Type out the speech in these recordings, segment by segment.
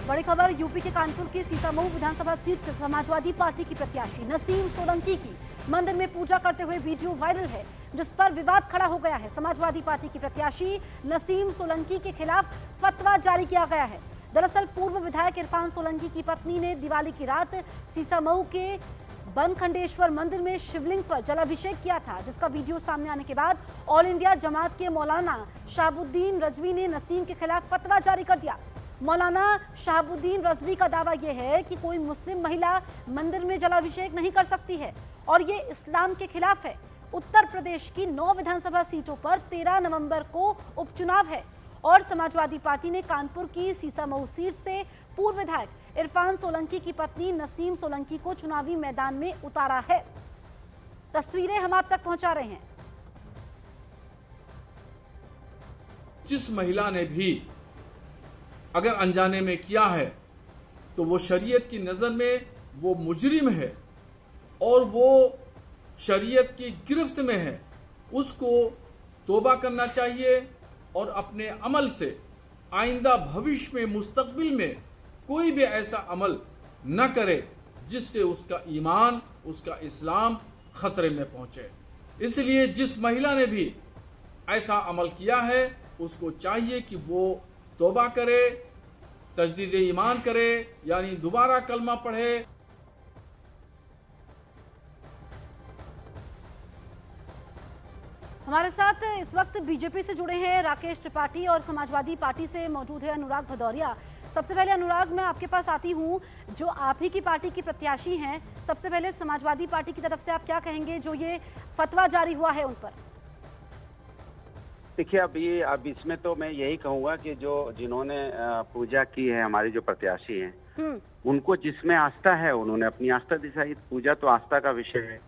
बड़ी खबर यूपी के कानपुर के सीसामऊ विधानसभा सीट से समाजवादी पार्टी की प्रत्याशी नसीम सोलंकी की मंदिर में पूजा करते हुए वीडियो वायरल है, जिस पर विवाद खड़ा हो गया है। समाजवादी पार्टी की प्रत्याशी नसीम सोलंकी के खिलाफ फतवा जारी किया गया है। दरअसल पूर्व विधायक इरफान सोलंकी की पत्नी ने दिवाली की रात सीसामऊ के बनखंडेश्वर मंदिर में शिवलिंग पर जलाभिषेक किया था, जिसका वीडियो सामने आने के बाद ऑल इंडिया जमात के मौलाना शहाबुद्दीन रजवी ने नसीम के खिलाफ फतवा जारी कर दिया। मौलाना शहाबुद्दीन रजवी का दावा यह है कि कोई मुस्लिम महिला मंदिर में जलाभिषेक नहीं कर सकती है और ये इस्लाम के खिलाफ है। उत्तर प्रदेश की 9 विधानसभा सीटों पर 13 नवंबर को उपचुनाव है और समाजवादी पार्टी ने कानपुर की सीसामऊ सीट से पूर्व विधायक इरफान सोलंकी की पत्नी नसीम सोलंकी को चुनावी मैदान में उतारा है। तस्वीरें हम आप तक पहुंचा रहे हैं। जिस महिला ने भी अगर अनजाने में किया है तो वो शरीयत की नजर में वो मुजरिम है और वो शरीयत की गिरफ्त में है। उसको तौबा करना चाहिए और अपने अमल से आइंदा भविष्य में मुस्तकबिल में कोई भी ऐसा अमल न करे जिससे उसका ईमान, उसका इस्लाम खतरे में पहुंचे। इसलिए जिस महिला ने भी ऐसा अमल किया है उसको चाहिए कि वो तौबा करे, तजदीद ईमान करे, यानी दोबारा कलमा पढ़े। हमारे साथ इस वक्त बीजेपी से जुड़े हैं राकेश त्रिपाठी और समाजवादी पार्टी से मौजूद है अनुराग भदौरिया। सबसे पहले अनुराग, मैं आपके पास आती हूं, जो आप ही की पार्टी की प्रत्याशी हैं, सबसे पहले समाजवादी पार्टी की तरफ से आप क्या कहेंगे जो ये फतवा जारी हुआ है उन पर? देखिए, अब इसमें तो मैं यही कहूंगा कि जिन्होंने पूजा की है, हमारी जो प्रत्याशी हैं, उनको जिसमें आस्था है उन्होंने अपनी आस्था दिखाई। पूजा तो आस्था का विषय है,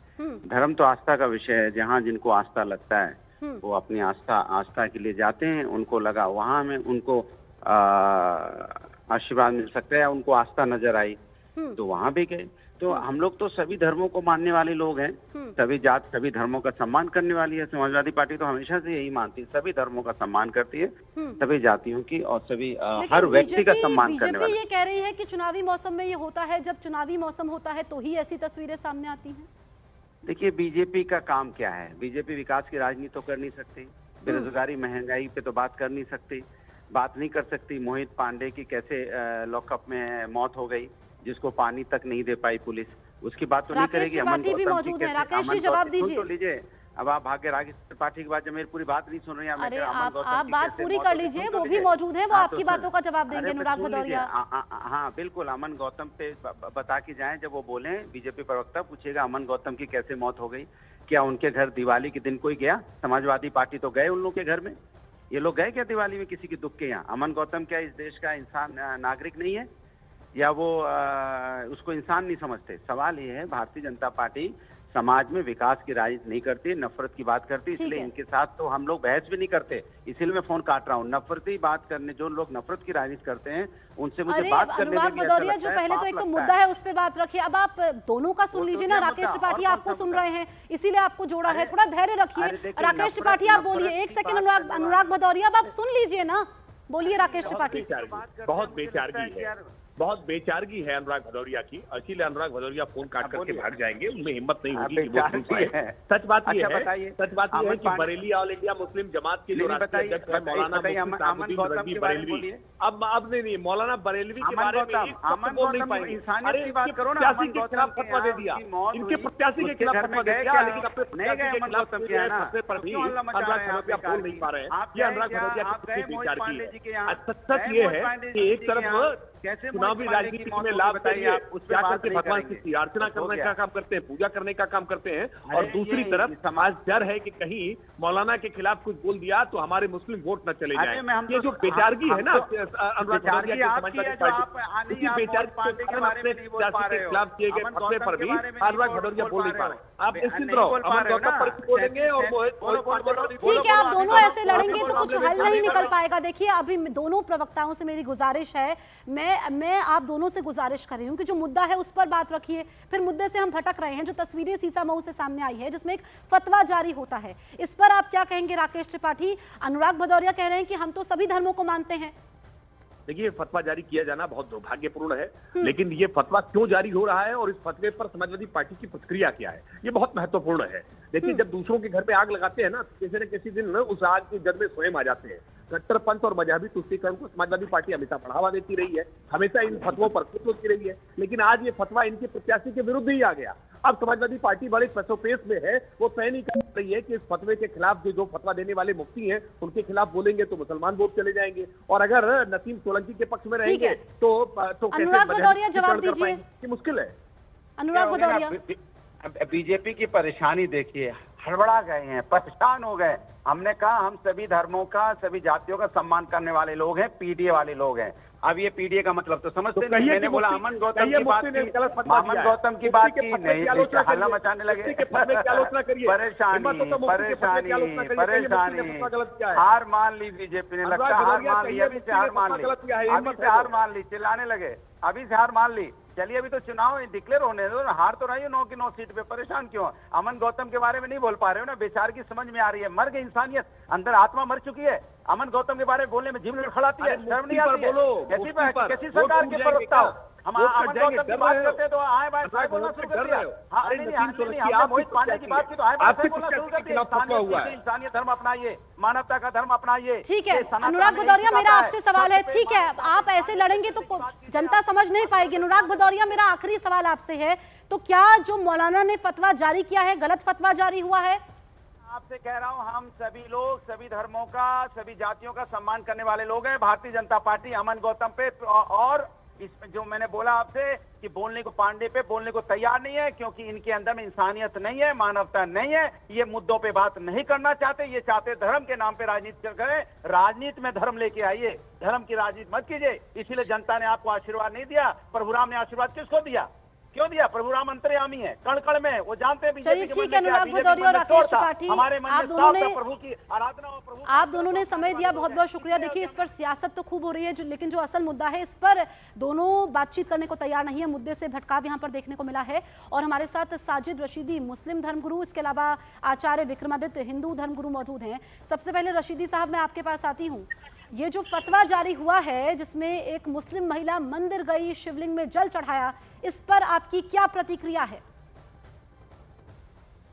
धर्म तो आस्था का विषय है। जहाँ जिनको आस्था लगता है वो अपनी आस्था के लिए जाते हैं। उनको लगा वहाँ में उनको आशीर्वाद मिल सकता है, उनको आस्था नजर आई तो वहाँ भी गए। तो हम लोग तो सभी धर्मों को मानने वाले लोग हैं, सभी जात सभी धर्मों का सम्मान करने वाली है। समाजवादी पार्टी तो हमेशा से यही मानती है, सभी धर्मों का सम्मान करती है, सभी जातियों की और सभी हर व्यक्ति का सम्मान करने वाली है। ये कह रही है कि चुनावी मौसम में ये होता है, जब चुनावी मौसम होता है तो ही ऐसी तस्वीरें सामने आती हैं। देखिए, बीजेपी का काम क्या है? बीजेपी विकास की राजनीति तो कर नहीं सकती, बेरोजगारी महंगाई पे तो बात कर नहीं सकती, बात नहीं कर सकती मोहित पांडे की कैसे लॉकअप में मौत हो गई, जिसको पानी तक नहीं दे पाई पुलिस, उसकी बात तो नहीं करेगी। अमन भी मौजूद है। राकेश जी, जवाब दीजिए। तो लीजिए, अब आप भाग्य राकेश त्रिपाठी की बात, जब मेरी पूरी बात नहीं सुन रही हैं। अरे आप बात पूरी कर लीजिए, वो भी मौजूद है, वो आपकी बातों का जवाब देंगे अनुराग भदौरिया। हाँ बिल्कुल, अमन गौतम से बता के जाएं, जब वो बोले बीजेपी प्रवक्ता, पूछेगा अमन गौतम की कैसे मौत हो गई, क्या उनके घर दिवाली के दिन कोई गया? समाजवादी पार्टी तो गए उन लोग के घर में, ये लोग गए क्या दिवाली में किसी के दुख के यहाँ? अमन गौतम क्या इस देश का इंसान नागरिक नहीं है, या वो उसको इंसान नहीं समझते? सवाल ये है, भारतीय जनता पार्टी समाज में विकास की राजनीति नहीं करती, नफरत की बात करती, इसलिए इनके साथ तो हम लोग बहस भी नहीं करते। इसीलिए मैं फोन काट रहा हूँ। नफरती बात करने, जो लोग नफरत की राजनीति करते हैं उनसे मुझे बात करने में अनुराग भदौरिया, जो पहले तो एक तो मुद्दा है उस पर बात रखिए, अब आप दोनों का सुन लीजिए ना। राकेश त्रिपाठी आपको सुन रहे हैं, इसीलिए आपको जोड़ा है, थोड़ा धैर्य रखिए। राकेश त्रिपाठी आप बोलिए, एक सेकंड। अनुराग भदौरिया, अब आप सुन लीजिए ना, बोलिए राकेश त्रिपाठी। बहुत बेचारगी है अनुराग भदौरिया की, इसीलिए अनुराग भदौरिया फोन काट करके भाग जाएंगे, उनमें हिम्मत नहीं होगी कि वो सुन पाए। सच बात ये है कि बरेली ऑल इंडिया मुस्लिम जमात के जो राष्ट्रीय अध्यक्ष है मौलाना शहाबुद्दीन रजवी बरेलवी, अब नहीं मौलाना बरेलवी के बारे में एक शब्द बोल नहीं पाएंगे। अरे प्रत्याशी के खिलाफ फतवा दे दिया, इनके प्रत्याशी के खिलाफ फतवा दे दिया, लेकिन अपने प्रत्याशी के खिलाफ फतवे पर भी अनुराग भदौरिया बोल नहीं पा रहे हैं। ये अनुराग भदौरिया की बेचारगी है। सच ये है कि एक तरफ चुनावी राजनीति में लाभ चाहिए, जाकर के भगवान की अर्चना करने का काम करते हैं, पूजा करने का काम करते हैं, और दूसरी तरफ समाज डर है कि कहीं मौलाना के खिलाफ कुछ बोल दिया तो हमारे मुस्लिम वोट न चले जाएं। ये जो बेचारगी है ना अनुराग भदौरिया की समाजवादी पार्टी, इसी बेचारगी के खिलाफ किए गए फतवे पर भी अनुराग भदौरिया बोल नहीं पा रहे। आप निश्चित रहो, अमन गौतम पर बोलेंगे और ठीक है, आप दोनों ऐसे लड़ेंगे तो कुछ हल नहीं निकल पाएगा। देखिए, अभी दोनों प्रवक्ताओं से मेरी गुजारिश है, मैं आप दोनों से गुजारिश कर रही हूँ कि जो मुद्दा है उस पर बात रखिए। फिर मुद्दे से हम भटक रहे हैं। जो तस्वीरें सीसामऊ से सामने आई है जिसमें एक फतवा जारी होता है, इस पर आप क्या कहेंगे राकेश त्रिपाठी? अनुराग भदौरिया कह रहे हैं कि हम तो सभी धर्मों को मानते हैं। देखिए, फतवा जारी किया जाना बहुत दुर्भाग्यपूर्ण है, लेकिन ये फतवा क्यों जारी हो रहा है और इस फतवे पर समाजवादी पार्टी की प्रतिक्रिया क्या है, ये बहुत महत्वपूर्ण है। देखिए, जब दूसरों के घर में आग लगाते हैं ना, तो किसी न किसी दिन उस आग की जद में स्वयं आ जाते हैं। कट्टरपंथ और मजहबी तुष्टीकरण को समाजवादी पार्टी हमेशा बढ़ावा देती रही है, हमेशा इन फतवों पर खुश होती रही है, लेकिन आज ये फतवा इनके प्रत्याशी के विरुद्ध ही आ गया। अब समाजवादी पार्टी बड़े पसोपेश में है, वो तय नहीं कर रही है कि इस फतवे के खिलाफ जो फतवा देने वाले मुफ्ती हैं उनके खिलाफ बोलेंगे तो मुसलमान वोट चले जाएंगे, और अगर नसीम सोलंकी के पक्ष में रहेंगे तो अनुराग भदौरिया जवाब दीजिए। ये मुश्किल है। अनुराग भदौरिया, बीजेपी की परेशानी देखिए, हड़बड़ा गए हैं, परेशान हो गए। हमने कहा हम सभी धर्मों का, सभी जातियों का सम्मान करने वाले लोग हैं, पीडीए वाले लोग हैं। अब ये पीडीए का मतलब तो समझते नहीं। मैंने बोला अमन गौतम की बात की, अमन गौतम की बात की, नहीं हल्ला मचाने लगे। परेशानी, हार मान ली बीजेपी ने, लगता है हार मान ली, अभी से हार मान ली, अभी से हार मान ली, चिल्लाने लगे, अभी से हार मान ली। चलिए, अभी तो चुनाव डिक्लेयर होने दो, हार तो रही है 9 की 9 सीट पे, परेशान क्यों? अमन गौतम के बारे में नहीं बोल पा रहे हो ना, बेचारे की समझ में आ रही है, मर गई इंसानियत, अंदर आत्मा मर चुकी है। अमन गौतम के बारे में बोलने में जीभ लड़खड़ाती है, शर्म नहीं आती है? कैसी सरकार के प्रवक्ता हो? हम अमन गौतम की बात करते हैं तो आए बाय साहब बोलना शुरू कर दिया। हमने मोहित पांडे की बात की तो आए बाय साहब बोलना शुरू कर दिया। इंसानियत धर्म अपनाइए, मानवता का धर्म अपनाइए। ठीक है अनुराग भदौरिया, मेरा आपसे सवाल है, ठीक है आप ऐसे लड़ेंगे तो जनता समझ नहीं पाएगी। अनुराग भदौरिया, मेरा आखिरी सवाल आपसे है, तो क्या जो मौलाना ने फतवा जारी किया है गलत फतवा जारी हुआ है? आपसे कह रहा हूं, हम सभी लोग, सभी धर्मों का, सभी जातियों का सम्मान करने वाले लोग हैं। भारतीय जनता पार्टी अमन गौतम पे और इसमें जो मैंने बोला आपसे कि बोलने को, पांडे पे बोलने को तैयार नहीं है, क्योंकि इनके अंदर में इंसानियत नहीं है, मानवता नहीं है, ये मुद्दों पे बात नहीं करना चाहते। ये चाहते धर्म के नाम पे राजनीति करें, राजनीति में धर्म लेके आइए, धर्म की राजनीति मत कीजिए। इसीलिए जनता ने आपको आशीर्वाद नहीं दिया। प्रभु राम ने आशीर्वाद किसको दिया? क्यों दिया? प्रभु राम अंतर्यामी है, कण कण में, वो जानते हैं। चलिए ठीक है, अनुराग भदौरिया और राकेश त्रिपाठी, आप दोनों ने प्रभु की आराधना और प्रभु, आप दोनों ने समय दिया, बहुत बहुत शुक्रिया। देखिए, इस पर सियासत तो खूब हो रही है, लेकिन जो असल मुद्दा है इस पर दोनों बातचीत करने को तैयार नहीं है। मुद्दे से भटकाव यहाँ पर देखने को मिला है। और हमारे साथ साजिद रशीदी मुस्लिम धर्मगुरु, इसके अलावा आचार्य विक्रमादित्य हिंदू धर्मगुरु मौजूद हैं। सबसे पहले रशीदी साहब, मैं आपके पास आती हूँ। ये जो फतवा जारी हुआ है जिसमें एक मुस्लिम महिला मंदिर गई, शिवलिंग में जल चढ़ाया, इस पर आपकी क्या प्रतिक्रिया है?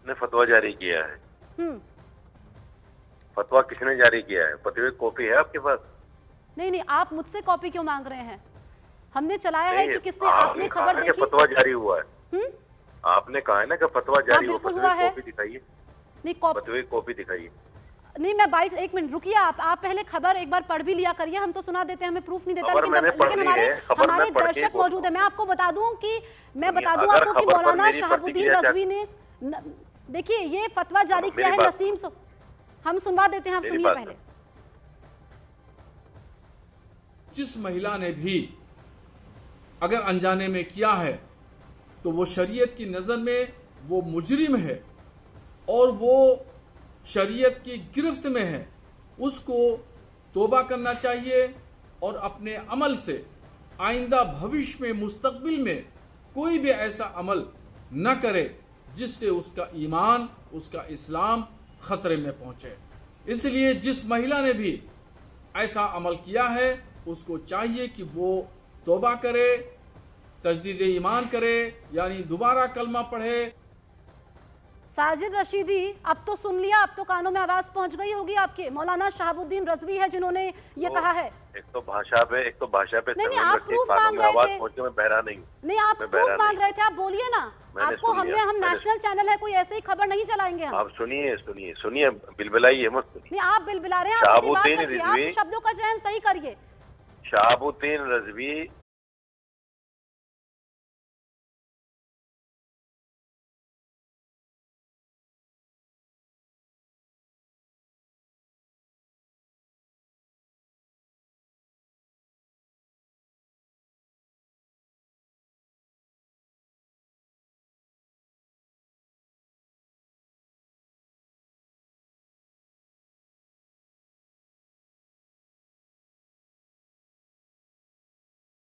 ने फतवा जारी किया है। फतवा किसने जारी किया है? फतवे की कॉपी है आपके पास? नहीं नहीं, आप मुझसे कॉपी क्यों मांग रहे हैं? हमने चलाया है कि किसने? आपने खबर देखी? फतवा जारी हुआ है। आपने कहा है ना कि फतवा जारी हुआ, कॉपी दिखाइए। नहीं, फतवे की कॉपी दिखाइए। नहीं, मैं बाइट, एक मिनट रुकिए, आप पहले खबर एक बार पढ़ भी लिया करिए, हम तो सुना देते हैं, हमें प्रूफ नहीं देता, लेकिन हमारे दर्शक मौजूद है। मैं आपको बता दूं आपको कि मौलाना शहाबुद्दीन रजवी ने, देखिए ये फतवा जारी किया है नसीम, हम सुनवा देते हैं, आप सुनिए पहले। जिस महिला ने भी अगर अनजाने में किया है तो वो शरीयत की नजर में वो मुजरिम है और वो शरीयत की गिरफ्त में है। उसको तौबा करना चाहिए और अपने अमल से आइंदा भविष्य में, मुस्तकबिल में कोई भी ऐसा अमल न करे जिससे उसका ईमान, उसका इस्लाम खतरे में पहुंचे। इसलिए जिस महिला ने भी ऐसा अमल किया है उसको चाहिए कि वो तौबा करे, तजदीद ईमान करे, यानी दोबारा कलमा पढ़े। साजिद रशीदी, अब तो सुन लिया, अब तो कानों में आवाज पहुंच गई होगी आपके। मौलाना शहाबुद्दीन रजवी है जिन्होंने ये कहा है। एक तो भाषा पे नहीं, आप प्रूफ मांग रहे थे। मैं बहरा नहीं, आप प्रूफ मांग रहे थे, आप बोलिए ना। आपको हम नेशनल चैनल है, कोई ऐसे ही खबर नहीं चलाएंगे हम। आप सुनिए, बिलबिलाइए मत। नहीं, आप बिलबिला रहे हैं, आप शब्दों का चयन सही करिए। शहाबुद्दीन रजवी